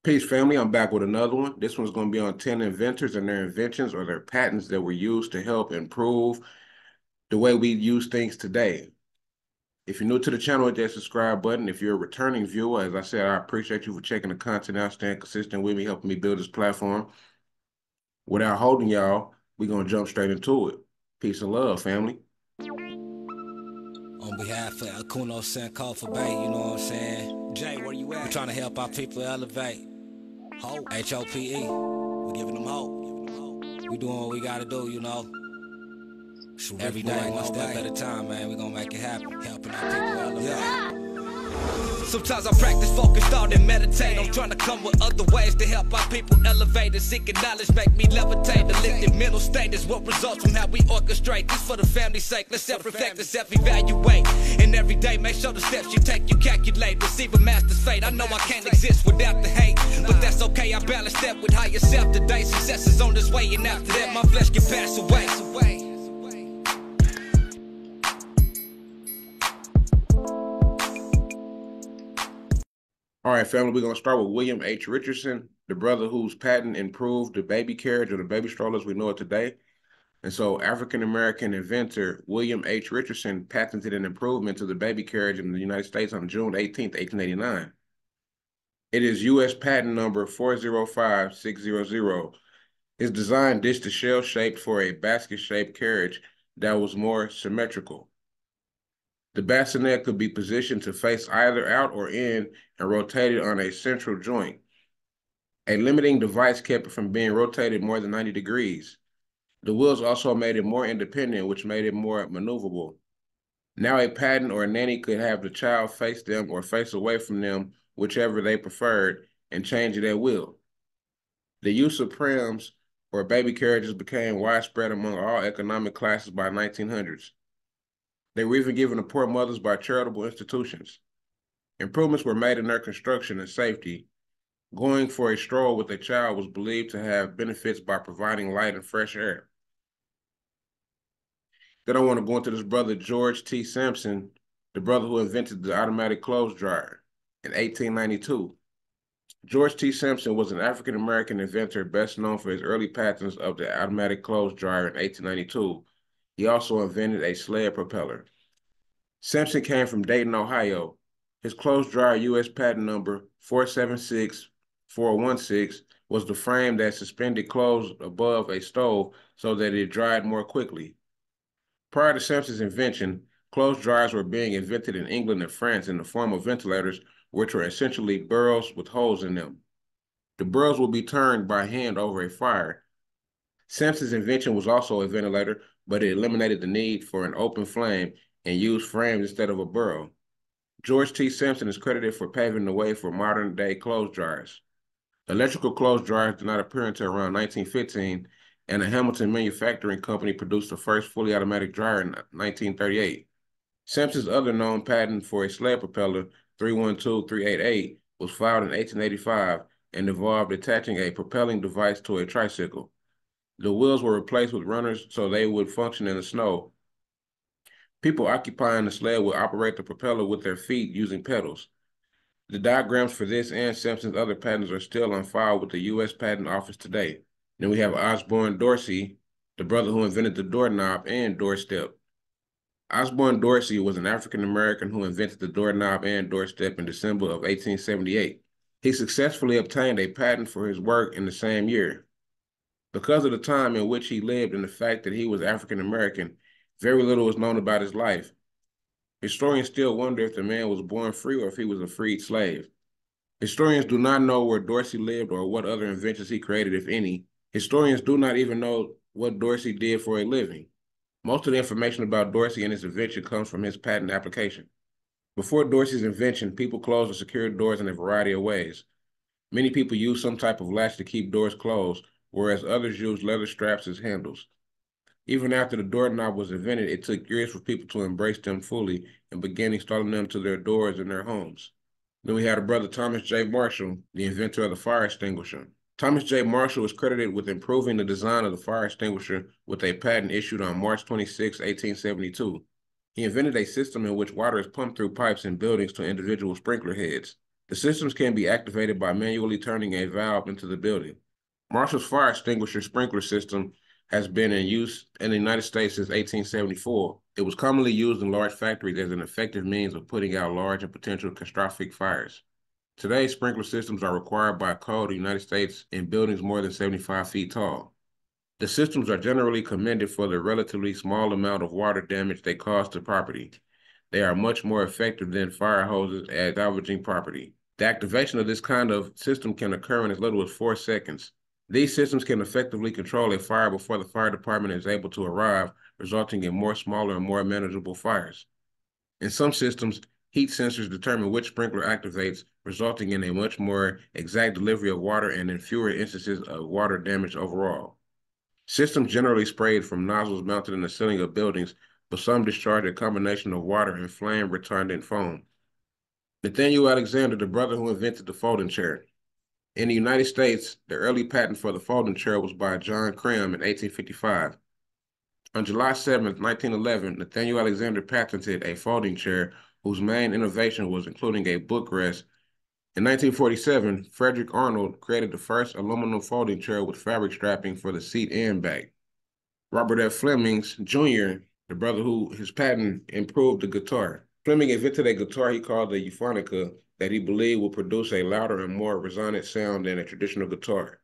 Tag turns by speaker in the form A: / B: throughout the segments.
A: Peace, family. I'm back with another one. This one's going to be on 10 inventors and their inventions or their patents that were used to help improve the way we use things today. If you're new to the channel, hit that subscribe button. If you're a returning viewer, as I said, I appreciate you for checking the content out, staying consistent with me, helping me build this platform. Without holding y'all, we're going to jump straight into it. Peace and love, family.
B: On behalf of Akuno Sankofa Bay, you know what I'm saying? Jay, where you at? We're trying to help our people elevate. Hope. H-O-P-E. We're giving them hope. We doing what we gotta do, you know? Every day, one step at a time, man. We gonna make it happen. Helping our people elevate. Yeah. Sometimes I practice focused thought and meditate. I'm trying to come with other ways to help our people elevate and seeking knowledge, make me levitate. The lifted mental state is what results from how we orchestrate. This for the family's sake. Let's self-reflect and self-evaluate. And every day, make sure the steps you take, you calculate. Receive a master's fate. I know I can't exist without the hate, but that's okay. I balance that with higher self today. Success is on this way, and after that, my flesh can pass away.
A: All right, family, we're going to start with William H. Richardson, the brother whose patent improved the baby carriage or the baby stroller as we know it today. And so African-American inventor William H. Richardson patented an improvement to the baby carriage in the United States on June 18, 1889. It is U.S. patent number 405600. Its design dished a shell-shaped for a basket-shaped carriage that was more symmetrical. The bassinet could be positioned to face either out or in and rotated on a central joint. A limiting device kept it from being rotated more than 90 degrees. The wheels also made it more independent, which made it more maneuverable. Now a patent or a nanny could have the child face them or face away from them, whichever they preferred, and change it at will. The use of prams or baby carriages became widespread among all economic classes by 1900s. They were even given to poor mothers by charitable institutions. Improvements were made in their construction and safety. Going for a stroll with a child was believed to have benefits by providing light and fresh air. Then I want to go into this brother, George T. Sampson, the brother who invented the automatic clothes dryer in 1892. George T. Sampson was an African-American inventor best known for his early patents of the automatic clothes dryer in 1892. He also invented a sled propeller. Sampson came from Dayton, Ohio. His clothes dryer U.S. patent number 476416 was the frame that suspended clothes above a stove so that it dried more quickly. Prior to Sampson's invention, clothes dryers were being invented in England and France in the form of ventilators, which were essentially barrels with holes in them. The barrels would be turned by hand over a fire. Sampson's invention was also a ventilator, but it eliminated the need for an open flame and used frames instead of a barrel. George T. Sampson is credited for paving the way for modern-day clothes dryers. Electrical clothes dryers did not appear until around 1915, and a Hamilton manufacturing company produced the first fully automatic dryer in 1938. Sampson's other known patent for a sled propeller, 312388, was filed in 1885 and involved attaching a propelling device to a tricycle. The wheels were replaced with runners so they would function in the snow. People occupying the sled would operate the propeller with their feet using pedals. The diagrams for this and Sampson's other patents are still on file with the U.S. Patent Office today. Then we have Osborne Dorsey, the brother who invented the doorknob and doorstep. Osborne Dorsey was an African-American who invented the doorknob and doorstep in December of 1878. He successfully obtained a patent for his work in the same year. Because of the time in which he lived and the fact that he was African-American, very little is known about his life. Historians still wonder if the man was born free or if he was a freed slave. Historians do not know where Dorsey lived or what other inventions he created, if any. Historians do not even know what Dorsey did for a living. Most of the information about Dorsey and his invention comes from his patent application. Before Dorsey's invention, people closed or secured doors in a variety of ways. Many people used some type of latch to keep doors closed, whereas others used leather straps as handles. Even after the doorknob was invented, it took years for people to embrace them fully and begin installing them to their doors in their homes. Then we had a brother, Thomas J. Marshall, the inventor of the fire extinguisher. Thomas J. Marshall is credited with improving the design of the fire extinguisher with a patent issued on March 26, 1872. He invented a system in which water is pumped through pipes in buildings to individual sprinkler heads. The systems can be activated by manually turning a valve into the building. Marshall's fire extinguisher sprinkler system has been in use in the United States since 1874. It was commonly used in large factories as an effective means of putting out large and potential catastrophic fires. Today, sprinkler systems are required by code in the United States in buildings more than 75 feet tall. The systems are generally commended for the relatively small amount of water damage they cause to property. They are much more effective than fire hoses at salvaging property. The activation of this kind of system can occur in as little as 4 seconds. These systems can effectively control a fire before the fire department is able to arrive, resulting in more smaller and more manageable fires. In some systems, heat sensors determine which sprinkler activates, resulting in a much more exact delivery of water and in fewer instances of water damage overall. Systems generally sprayed from nozzles mounted in the ceiling of buildings, but some discharge a combination of water and flame retardant foam. Nathaniel Alexander, the brother who invented the folding chair. In the United States, the early patent for the folding chair was by John Cram in 1855. On July 7, 1911, Nathaniel Alexander patented a folding chair whose main innovation was including a bookrest. In 1947, Frederick Arnold created the first aluminum folding chair with fabric strapping for the seat and back. Robert F. Fleming Jr., the brother who his patent improved the guitar. Fleming invented a guitar he called the euphonica that he believed would produce a louder and more resonant sound than a traditional guitar.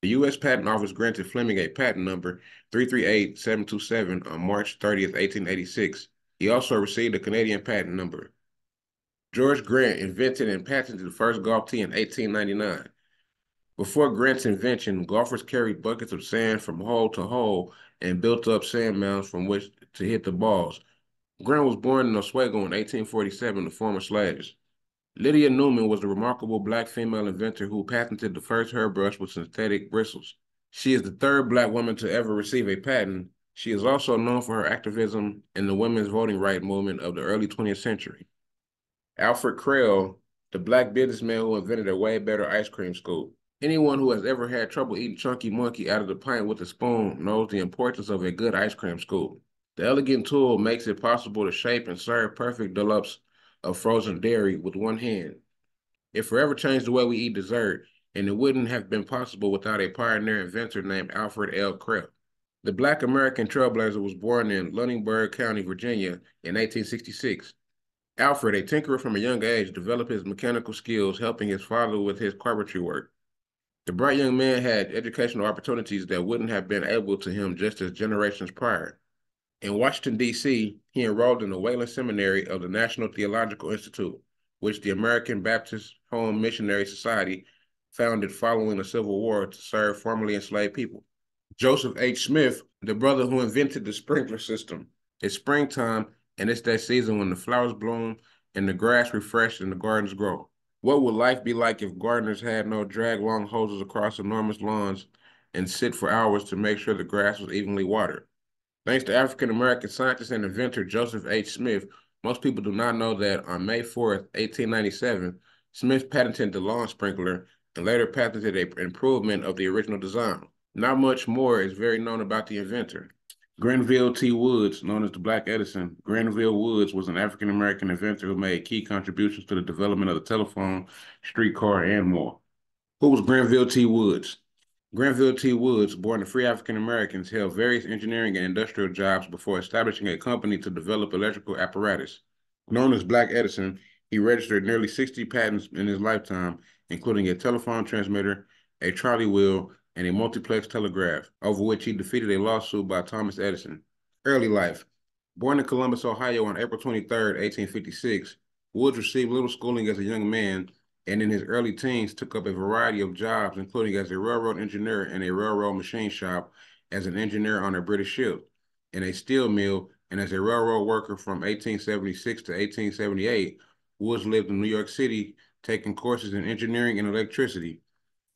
A: The U.S. Patent Office granted Fleming a patent number 338727 on March 30, 1886. He also received a Canadian patent number. George Grant invented and patented the first golf tee in 1899. Before Grant's invention, golfers carried buckets of sand from hole to hole and built up sand mounds from which to hit the balls. Grant was born in Oswego in 1847 to former slaves. Lydia Newman was the remarkable black female inventor who patented the first hairbrush with synthetic bristles. She is the third black woman to ever receive a patent. She is also known for her activism in the women's voting rights movement of the early 20th century. Alfred Krell, the black businessman who invented a way better ice cream scoop. Anyone who has ever had trouble eating Chunky Monkey out of the pint with a spoon knows the importance of a good ice cream scoop. The elegant tool makes it possible to shape and serve perfect dollops of frozen dairy with one hand. It forever changed the way we eat dessert, and it wouldn't have been possible without a pioneer inventor named Alfred L. Krell. The Black American trailblazer was born in Lunenburg County, Virginia in 1866. Alfred, a tinkerer from a young age, developed his mechanical skills, helping his father with his carpentry work. The bright young man had educational opportunities that wouldn't have been able to him just as generations prior. In Washington, D.C., he enrolled in the Wayland Seminary of the National Theological Institute, which the American Baptist Home Missionary Society founded following the Civil War to serve formerly enslaved people. Joseph H. Smith, the brother who invented the sprinkler system. It's springtime, and it's that season when the flowers bloom and the grass refresh and the gardens grow. What would life be like if gardeners had no drag long hoses across enormous lawns and sit for hours to make sure the grass was evenly watered? Thanks to African-American scientist and inventor Joseph H. Smith, most people do not know that on May 4, 1897, Smith patented the lawn sprinkler and later patented an improvement of the original design. Not much more is very known about the inventor. Granville T. Woods, known as the Black Edison. Granville Woods was an African-American inventor who made key contributions to the development of the telephone, streetcar, and more. Who was Granville T. Woods? Granville T. Woods, born to free African Americans, held various engineering and industrial jobs before establishing a company to develop electrical apparatus. Known as Black Edison, he registered nearly 60 patents in his lifetime, including a telephone transmitter, a trolley wheel, and a multiplex telegraph, over which he defeated a lawsuit by Thomas Edison. Early life. Born in Columbus, Ohio on April 23, 1856, Woods received little schooling as a young man and in his early teens took up a variety of jobs, including as a railroad engineer in a railroad machine shop, as an engineer on a British ship, in a steel mill, and as a railroad worker from 1876 to 1878. Woods lived in New York City, taking courses in engineering and electricity,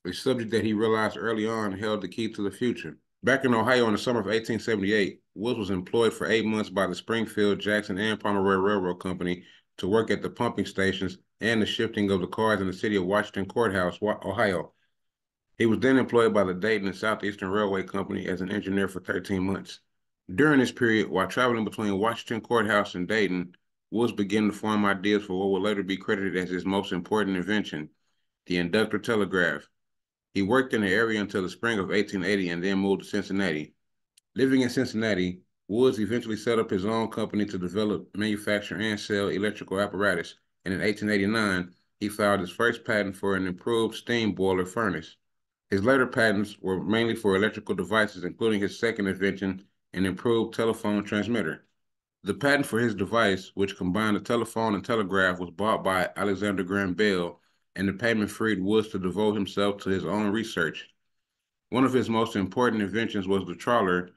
A: a subject that he realized early on held the key to the future. Back in Ohio in the summer of 1878, Woods was employed for 8 months by the Springfield, Jackson, and Pomeroy Railroad Company to work at the pumping stations and the shifting of the cars in the city of Washington Courthouse, Ohio. He was then employed by the Dayton and Southeastern Railway Company as an engineer for 13 months. During this period, while traveling between Washington Courthouse and Dayton, Woods began to form ideas for what would later be credited as his most important invention, the inductor telegraph. He worked in the area until the spring of 1880 and then moved to Cincinnati. Living in Cincinnati, Woods eventually set up his own company to develop, manufacture, and sell electrical apparatus, and in 1889, he filed his first patent for an improved steam boiler furnace. His later patents were mainly for electrical devices, including his second invention, an improved telephone transmitter. The patent for his device, which combined the telephone and telegraph, was bought by Alexander Graham Bell, and the payment freed Woods to devote himself to his own research. One of his most important inventions was the trawler,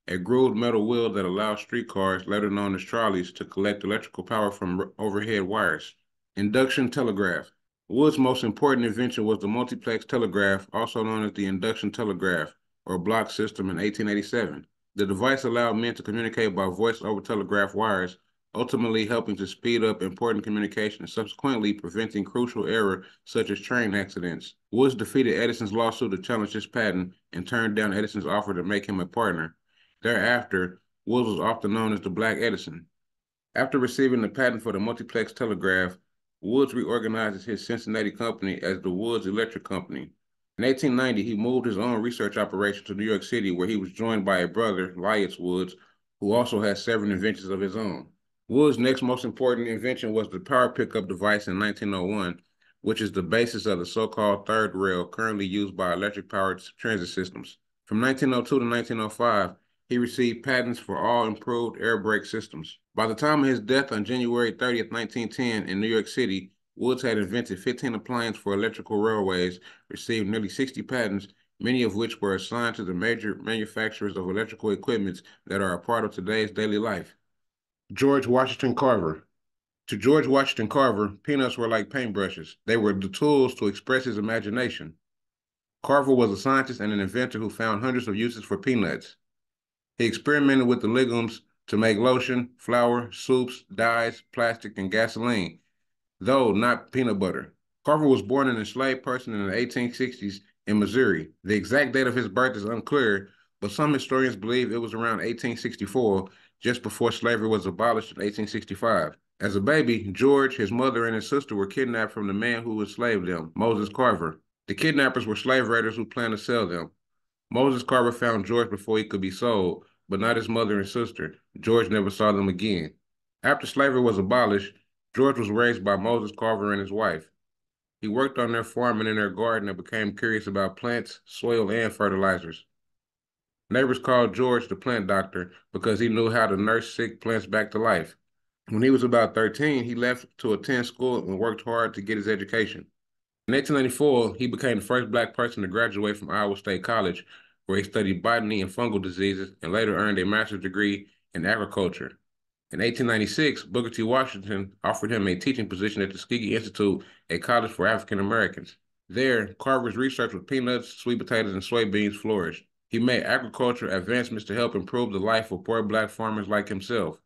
A: a grooved metal wheel that allowed streetcars, later known as trolleys, to collect electrical power from overhead wires. Induction telegraph. Wood's most important invention was the multiplex telegraph, also known as the induction telegraph, or block system, in 1887. The device allowed men to communicate by voice over telegraph wires, ultimately helping to speed up important communication and subsequently preventing crucial error such as train accidents. Woods defeated Edison's lawsuit to challenge his patent and turned down Edison's offer to make him a partner. Thereafter, Woods was often known as the Black Edison. After receiving the patent for the multiplex telegraph, Woods reorganized his Cincinnati company as the Woods Electric Company. In 1890, he moved his own research operation to New York City, where he was joined by a brother, Lyas Woods, who also had several inventions of his own. Woods' next most important invention was the power pickup device in 1901, which is the basis of the so-called third rail currently used by electric-powered transit systems. From 1902 to 1905, he received patents for all improved air brake systems. By the time of his death on January 30th, 1910, in New York City, Woods had invented 15 appliances for electrical railways, received nearly 60 patents, many of which were assigned to the major manufacturers of electrical equipment that are a part of today's daily life. George Washington Carver. To George Washington Carver, peanuts were like paintbrushes. They were the tools to express his imagination. Carver was a scientist and an inventor who found hundreds of uses for peanuts. He experimented with the legumes to make lotion, flour, soups, dyes, plastic, and gasoline, though not peanut butter. Carver was born an enslaved person in the 1860s in Missouri. The exact date of his birth is unclear, but some historians believe it was around 1864, just before slavery was abolished in 1865. As a baby, George, his mother, and his sister were kidnapped from the man who enslaved them, Moses Carver. The kidnappers were slave raiders who planned to sell them. Moses Carver found George before he could be sold, but not his mother and sister. George never saw them again. After slavery was abolished, George was raised by Moses Carver and his wife. He worked on their farm and in their garden and became curious about plants, soil, and fertilizers. Neighbors called George the plant doctor because he knew how to nurse sick plants back to life. When he was about 13, he left to attend school and worked hard to get his education. In 1894, he became the first Black person to graduate from Iowa State College, where he studied botany and fungal diseases and later earned a master's degree in agriculture. In 1896, Booker T. Washington offered him a teaching position at the Tuskegee Institute, a college for African Americans. There, Carver's research with peanuts, sweet potatoes, and soybeans flourished. He made agriculture advancements to help improve the life of poor Black farmers like himself.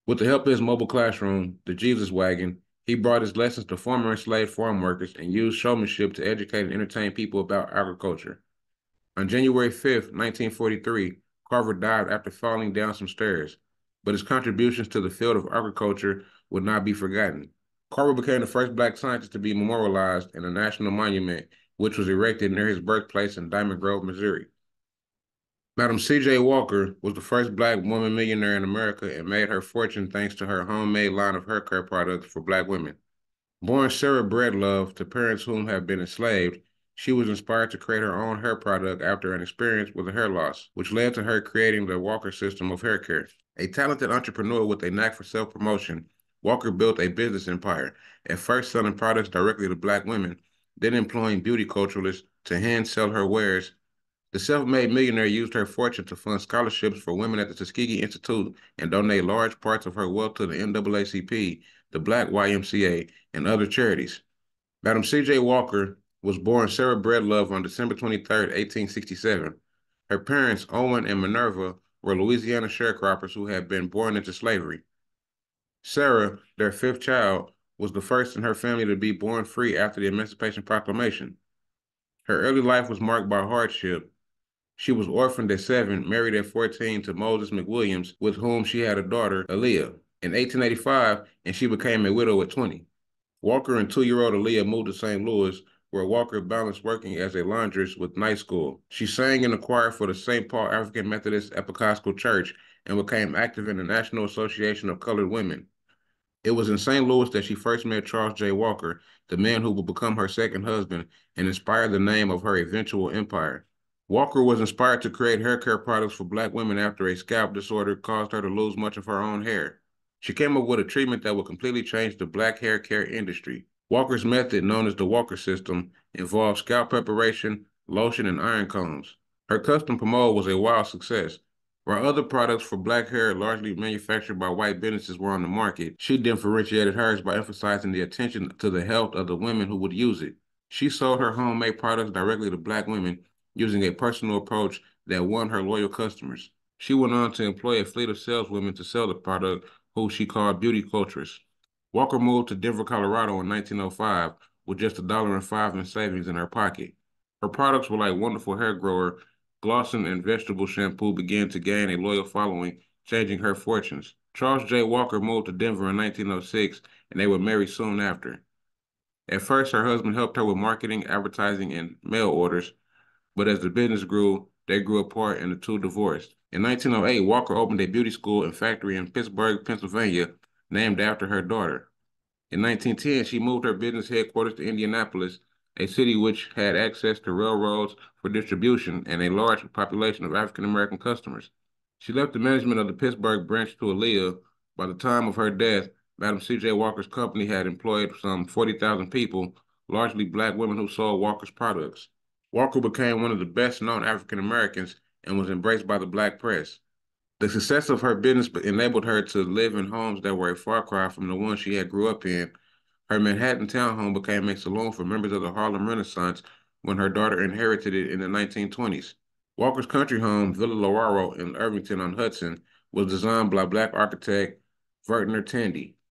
A: With the help of his mobile classroom, the Jesus Wagon, he brought his lessons to former enslaved farm workers and used showmanship to educate and entertain people about agriculture. On January 5th, 1943, Carver died after falling down some stairs, but his contributions to the field of agriculture would not be forgotten. Carver became the first Black scientist to be memorialized in a national monument, which was erected near his birthplace in Diamond Grove, Missouri. Madam C.J. Walker was the first Black woman millionaire in America and made her fortune thanks to her homemade line of hair care products for Black women. Born Sarah Breedlove to parents whom have been enslaved, she was inspired to create her own hair product after an experience with a hair loss, which led to her creating the Walker system of hair care. A talented entrepreneur with a knack for self-promotion, Walker built a business empire, at first selling products directly to Black women, then employing beauty culturalists to hand sell her wares. The self-made millionaire used her fortune to fund scholarships for women at the Tuskegee Institute and donate large parts of her wealth to the NAACP, the Black YMCA, and other charities. Madam C.J. Walker was born Sarah Breedlove on December 23, 1867. Her parents, Owen and Minerva, were Louisiana sharecroppers who had been born into slavery. Sarah, their fifth child, was the first in her family to be born free after the Emancipation Proclamation. Her early life was marked by hardship. She was orphaned at 7, married at 14 to Moses McWilliams, with whom she had a daughter, Aaliyah. in 1885, and she became a widow at 20. Walker and 2-year-old Aaliyah moved to St. Louis, where Walker balanced working as a laundress with night school. She sang in the choir for the St. Paul African Methodist Episcopal Church and became active in the National Association of Colored Women. It was in St. Louis that she first met Charles J. Walker, the man who would become her second husband and inspire the name of her eventual empire. Walker was inspired to create hair care products for Black women after a scalp disorder caused her to lose much of her own hair. She came up with a treatment that would completely change the Black hair care industry. Walker's method, known as the Walker system, involved scalp preparation, lotion, and iron combs. Her custom pomade was a wild success. While other products for Black hair, largely manufactured by white businesses, were on the market, she differentiated hers by emphasizing the attention to the health of the women who would use it. She sold her homemade products directly to Black women using a personal approach that won her loyal customers. She went on to employ a fleet of saleswomen to sell the product, who she called beauty culturists. Walker moved to Denver, Colorado in 1905 with just $1.05 in savings in her pocket. Her products were like Wonderful Hair Grower, Glossin, and vegetable shampoo began to gain a loyal following, changing her fortunes. Charles J. Walker moved to Denver in 1906, and they were married soon after. At first, her husband helped her with marketing, advertising, and mail orders, but as the business grew, they grew apart and the two divorced. In 1908, Walker opened a beauty school and factory in Pittsburgh, Pennsylvania, named after her daughter. In 1910, she moved her business headquarters to Indianapolis, a city which had access to railroads for distribution and a large population of African American customers. She left the management of the Pittsburgh branch to Aaliyah. By the time of her death, Madam C.J. Walker's company had employed some 40,000 people, largely Black women who sold Walker's products. Walker became one of the best-known African Americans and was embraced by the Black press. The success of her business enabled her to live in homes that were a far cry from the ones she had grew up in. Her Manhattan townhome became a saloon for members of the Harlem Renaissance when her daughter inherited it in the 1920s. Walker's country home, Villa Lawaro in Irvington on Hudson, was designed by Black architect Vertner Tandy.